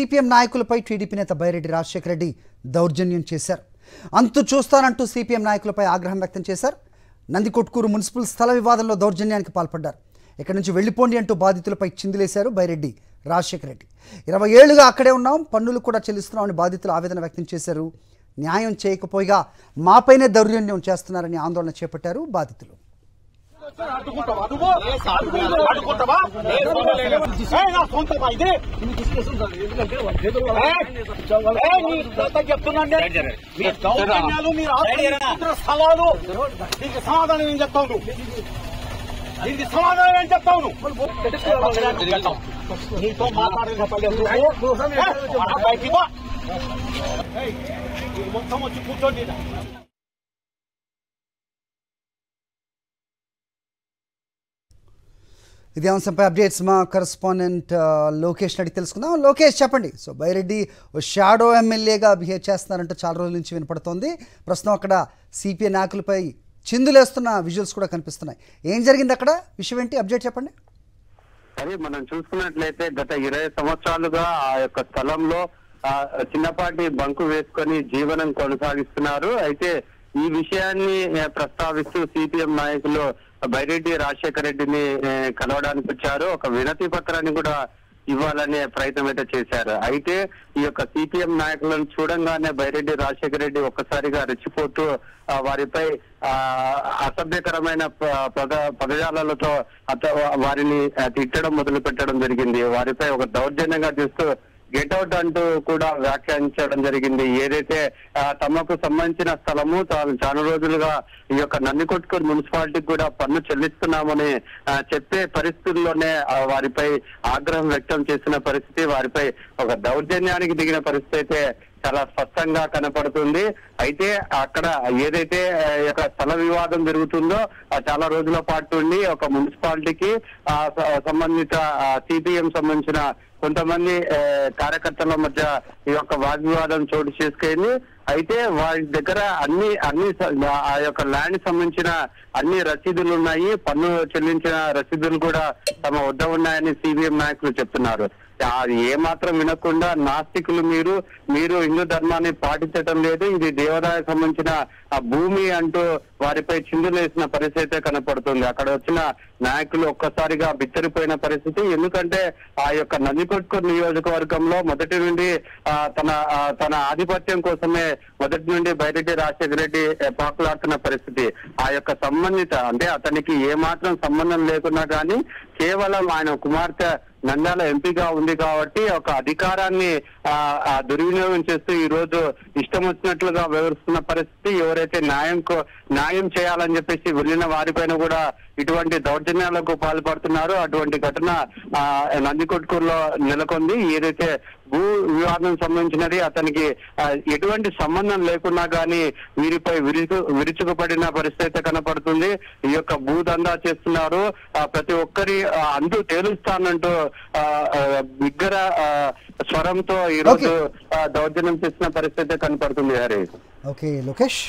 CPM నాయకులపై TDP నేత బైరెడ్డి రాజశేఖర రెడ్డి దౌర్జన్యం చేశారు. అంతు చూస్తానంటూ సిపిఎం నాయకులపై ఆగ్రహం వ్యక్తం చేశారు. నందికొట్కూరు మున్సిపల్ స్థల వివాదంలో దౌర్జన్యానికి పాల్పడ్డారు. ఇక్కడి నుంచి వెళ్లిపోండి అంటూ బాధితులపై చిందులేశారు బైరెడ్డి రాజశేఖర రెడ్డి. 20 ఏళ్లుగా అక్కడే ఉన్నాం, పన్నులు కూడా చెల్లిస్తున్నామని బాధితులు ఆవేదన వ్యక్తం చేశారు. న్యాయం చేయకపోయిగా మాపైనే దౌర్జన్యం చేస్తున్నారని ఆందోళన చేపట్టారు బాధితులు. దీనికి సమాధానం ఏం చెప్తావు? నీతో మొత్తం వచ్చి కూర్చోండి. ఇదే అంశంపై అప్డేట్స్ మా కరెస్పాండెంట్ లోకేష్ అడిగి తెలుసుకుందాం. లోకేష్, చెప్పండి. సో బైరెడ్డి షాడో ఎమ్మెల్యేగా బిహేవ్ చేస్తున్నారంటూ చాలా రోజుల నుంచి వినపడుతోంది. ప్రస్తుతం అక్కడ సిపిఐ నాయకులపై చిందులేస్తున్న విజువల్స్ కూడా కనిపిస్తున్నాయి. ఏం జరిగింది అక్కడ, విషయం ఏంటి, అప్డేట్ చెప్పండి. సరే, మనం చూసుకున్నట్లయితే గత 20 సంవత్సరాలుగా ఆ యొక్క స్థలంలో చిన్నపాటి బంకు వేసుకొని జీవనం కొనసాగిస్తున్నారు. అయితే ఈ విషయాన్ని ప్రస్తావిస్తూ సిపిఎం నాయకులు బైరెడ్డి రాజశేఖర రెడ్డిని కలవడానికి వచ్చారు. ఒక వినతి పత్రాన్ని కూడా ఇవ్వాలనే ప్రయత్నం అయితే చేశారు. అయితే ఈ యొక్క సిపిఎం నాయకులను చూడంగానే బైరెడ్డి రాజశేఖర రెడ్డి ఒక్కసారిగా రెచ్చిపోతూ వారిపై అసభ్యకరమైన పదజాలతో వారిని తిట్టడం మొదలు పెట్టడం జరిగింది. వారిపై ఒక దౌర్జన్యంగా చూస్తూ గెట్అవుట్ అంటూ కూడా వ్యాఖ్యానించడం జరిగింది. ఏదైతే తమకు సంబంధించిన స్థలము చాలా రోజులుగా ఈ యొక్క నందికొట్కూరు మున్సిపాలిటీకి కూడా పన్ను చెల్లిస్తున్నామని చెప్పే పరిస్థితుల్లోనే వారిపై ఆగ్రహం వ్యక్తం చేసిన పరిస్థితి, వారిపై ఒక దౌర్జన్యానికి దిగిన పరిస్థితి అయితే చాలా స్పష్టంగా కనపడుతుంది. అయితే అక్కడ ఏదైతే స్థల వివాదం జరుగుతుందో చాలా రోజుల పాటు ఉండి ఒక మున్సిపాలిటీకి సంబంధిత సిపిఎం సంబంధించిన కొంతమంది కార్యకర్తల మధ్య ఈ యొక్క వాగ్వివాదం చోటు చేసుకెళ్ళి, అయితే వారి దగ్గర అన్ని ఆ యొక్క ల్యాండ్ సంబంధించిన అన్ని రసీదులు ఉన్నాయి, పన్ను చెల్లించిన రసీదులు కూడా తమ వద్ద ఉన్నాయని సిపిఎం నాయకులు చెప్తున్నారు. అది ఏమాత్రం వినకుండా నాస్తికులు మీరు హిందూ ధర్మాన్ని పాటించడం లేదు, ఇది దేవాదాయ సంబంధించిన ఆ భూమి అంటూ వారిపై చిందులేసిన పరిస్థితి కనపడుతుంది. అక్కడ వచ్చిన నాయకులు ఒక్కసారిగా బిత్తరిపోయిన పరిస్థితి. ఎందుకంటే ఆ యొక్క నందికొట్కూరు నియోజకవర్గంలో మొదటి నుండి తన ఆధిపత్యం కోసమే మొదటి నుండి బైరెడ్డి రాజశేఖర రెడ్డి పాకులాడుతున్న పరిస్థితి. ఆ యొక్క సంబంధిత అంటే అతనికి ఏమాత్రం సంబంధం లేకున్నా కానీ కేవలం ఆయన కుమార్తె నంద్యాల ఎంపీగా ఉంది కాబట్టి ఒక అధికారాన్ని దుర్వినియోగం చేస్తూ ఈ రోజు ఇష్టం వచ్చినట్లుగా వ్యవహరిస్తున్న పరిస్థితి. ఎవరైతే న్యాయం చేయాలని చెప్పేసి వెళ్ళిన వారిపైన కూడా ఇటువంటి దౌర్జన్యాలకు పాల్పడుతున్నారు. అటువంటి ఘటన నందికొట్కూరులో నెలకొంది. ఏదైతే భూ వివాదం సంబంధించినది అతనికి ఎటువంటి సంబంధం లేకున్నా కానీ వీరిపై విరుచుకుపడిన పరిస్థితి కనపడుతుంది. ఈ యొక్క భూదందా చేస్తున్నారు, ప్రతి ఒక్కరి అందు తేలుస్తానంటూ బిగ్గర స్వరంతో ఈ రోజు దౌర్జన్యం చేస్తున్న పరిస్థితి కనపడుతుంది. హరి. ఓకే లోకేష్.